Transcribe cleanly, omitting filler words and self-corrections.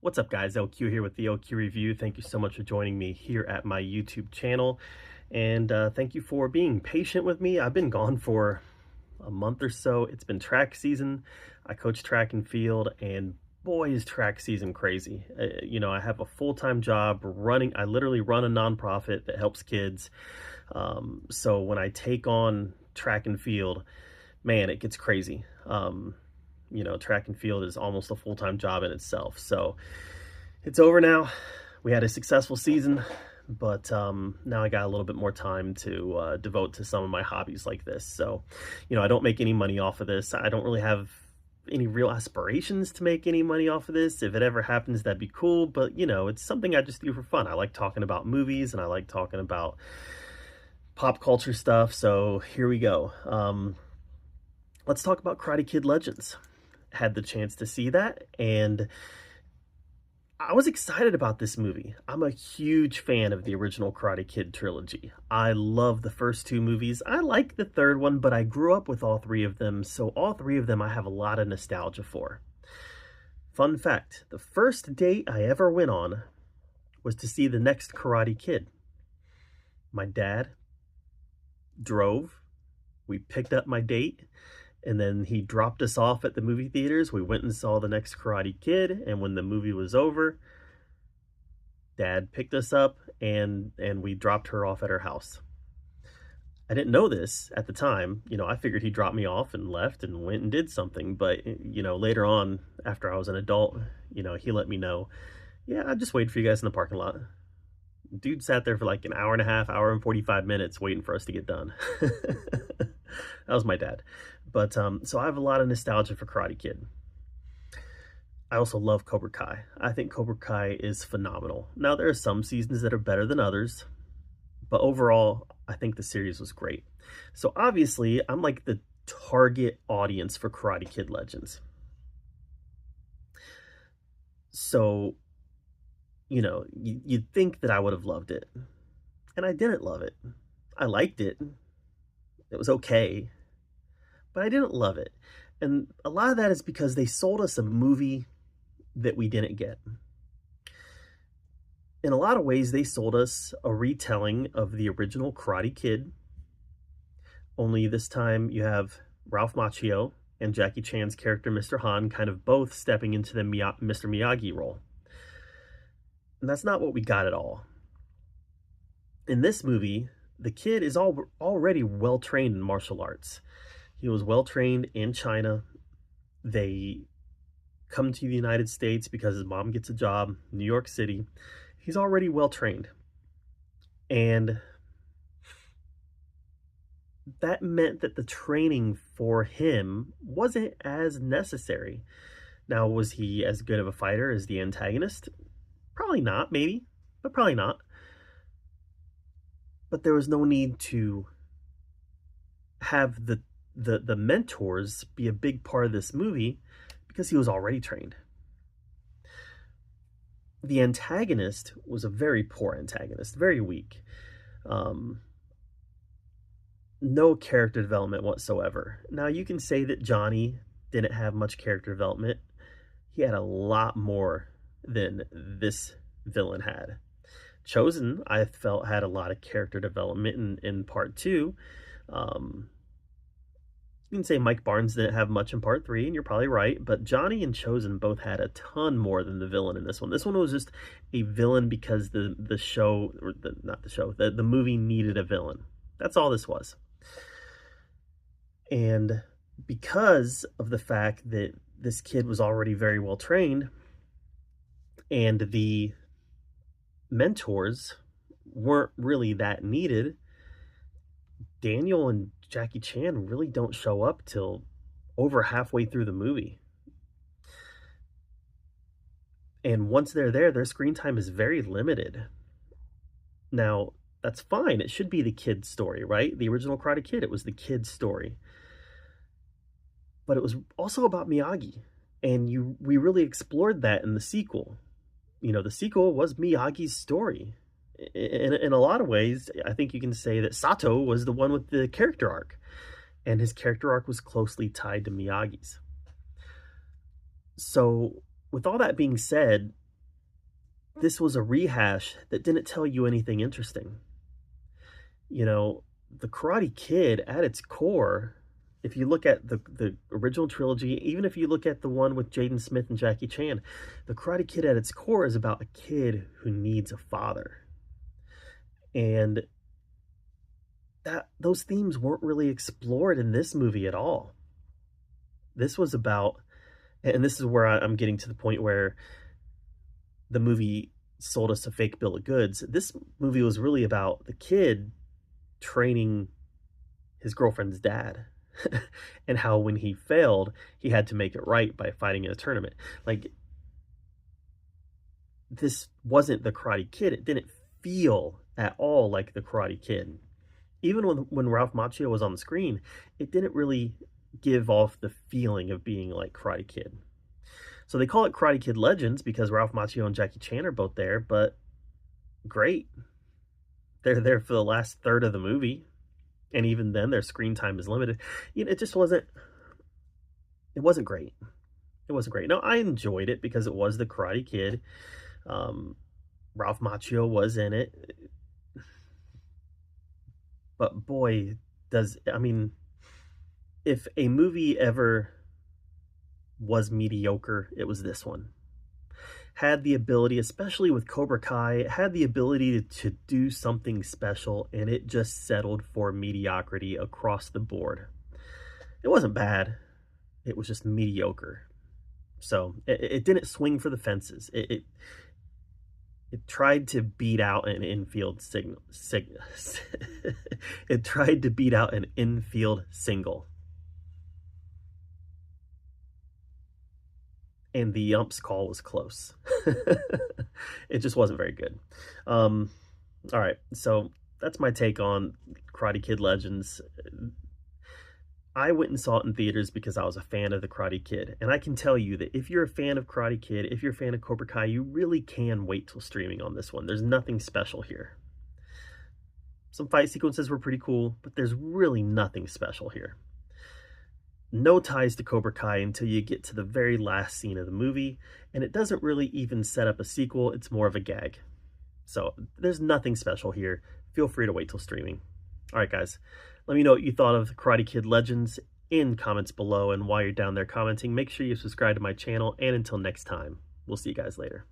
What's up, guys? LQ here with the LQ Review. Thank you so much for joining me here at my YouTube channel. And thank you for being patient with me. I've been gone for a month or so. It's been track season. I coach track and field, and boy, is track season crazy. I have a full-time job running. I literally run a nonprofit that helps kids. So when I take on track and field, man, it gets crazy. Track and field is almost a full-time job in itself. So it's over now. We had a successful season, but now I got a little bit more time to devote to some of my hobbies like this. So, I don't make any money off of this. I don't really have any real aspirations to make any money off of this. If it ever happens, that'd be cool. But, it's something I just do for fun. I like talking about movies and I like talking about pop culture stuff. So here we go. Let's talk about Karate Kid Legends. Had the chance to see that, and I was excited about this movie. I'm a huge fan of the original Karate Kid trilogy. I love the first two movies. I like the third one, but I grew up with all three of them, so all three of them I have a lot of nostalgia for. Fun fact, the first date I ever went on was to see the next Karate Kid. My dad drove, we picked up my date, and then he dropped us off at the movie theaters. We went and saw the next Karate Kid, and when the movie was over, Dad picked us up and we dropped her off at her house. I didn't know this at the time. I figured he dropped me off and left and went and did something. But, later on, after I was an adult, he let me know, yeah, I just waited for you guys in the parking lot. Dude sat there for like an hour and a half, hour and 45 minutes waiting for us to get done. That was my dad. But so I have a lot of nostalgia for Karate Kid. I also love Cobra Kai. I think Cobra Kai is phenomenal. Now, there are some seasons that are better than others, but overall, I think the series was great. So obviously, I'm like the target audience for Karate Kid Legends. So, you'd think that I would have loved it. And I didn't love it. I liked it. It was okay. But I didn't love it. And a lot of that is because they sold us a movie that we didn't get. In a lot of ways, they sold us a retelling of the original Karate Kid. Only this time you have Ralph Macchio and Jackie Chan's character, Mr. Han, kind of both stepping into the Mr. Miyagi role. And that's not what we got at all. In this movie, the kid is already well-trained in martial arts. He was well-trained in China. They come to the United States because his mom gets a job in New York City. He's already well-trained. And that meant that the training for him wasn't as necessary. Now, was he as good of a fighter as the antagonist? Probably not, maybe, but probably not. But there was no need to have the mentors be a big part of this movie because he was already trained. The antagonist was a very poor antagonist, very weak. No character development whatsoever. Now, you can say that Johnny didn't have much character development. He had a lot more than this villain had. Chosen, I felt, had a lot of character development in part 2. You can say Mike Barnes didn't have much in part 3, and you're probably right, but Johnny and Chosen both had a ton more than the villain in this one. This one was just a villain because the movie needed a villain. That's all this was. And because of the fact that this kid was already very well trained, and the mentors weren't really that needed, Daniel and Jackie Chan really don't show up till over halfway through the movie. And once they're there, their screen time is very limited. Now, that's fine. It should be the kid's story, right? The original Karate Kid, it was the kid's story. But it was also about Miyagi. And we really explored that in the sequel. The sequel was Miyagi's story. In a lot of ways, I think you can say that Sato was the one with the character arc. And his character arc was closely tied to Miyagi's. So with all that being said, this was a rehash that didn't tell you anything interesting. You know, the Karate Kid at its core, if you look at the original trilogy, even if you look at the one with Jaden Smith and Jackie Chan, the Karate Kid at its core is about a kid who needs a father. And that those themes weren't really explored in this movie at all. This was about, and this is where I'm getting to the point where the movie sold us a fake bill of goods. This movie was really about the kid training his girlfriend's dad and how when he failed, he had to make it right by fighting in a tournament. Like, this wasn't the Karate Kid. It didn't feel at all like the Karate Kid. Even when Ralph Macchio was on the screen, it didn't really give off the feeling of being like Karate Kid. So they call it Karate Kid Legends because Ralph Macchio and Jackie Chan are both there, but great. They're there for the last third of the movie, and even then their screen time is limited. You know, it wasn't great. It wasn't great. Now, I enjoyed it because it was the Karate Kid. Ralph Macchio was in it. But boy, if a movie ever was mediocre, it was this one. Had the ability, especially with Cobra Kai, had the ability to do something special, and it just settled for mediocrity across the board. It wasn't bad. It was just mediocre. So it didn't swing for the fences. It tried to beat out an infield it tried to beat out an infield single. And the ump's call was close. It just wasn't very good. All right, so that's my take on Karate Kid Legends. I went and saw it in theaters because I was a fan of the Karate Kid. And I can tell you that if you're a fan of Karate Kid, if you're a fan of Cobra Kai, you really can wait till streaming on this one. There's nothing special here. Some fight sequences were pretty cool, but there's really nothing special here. No ties to Cobra Kai until you get to the very last scene of the movie, and it doesn't really even set up a sequel. It's more of a gag. So there's nothing special here. Feel free to wait till streaming. All right, guys. Let me know what you thought of Karate Kid Legends in comments below, and while you're down there commenting, make sure you subscribe to my channel, and until next time, we'll see you guys later.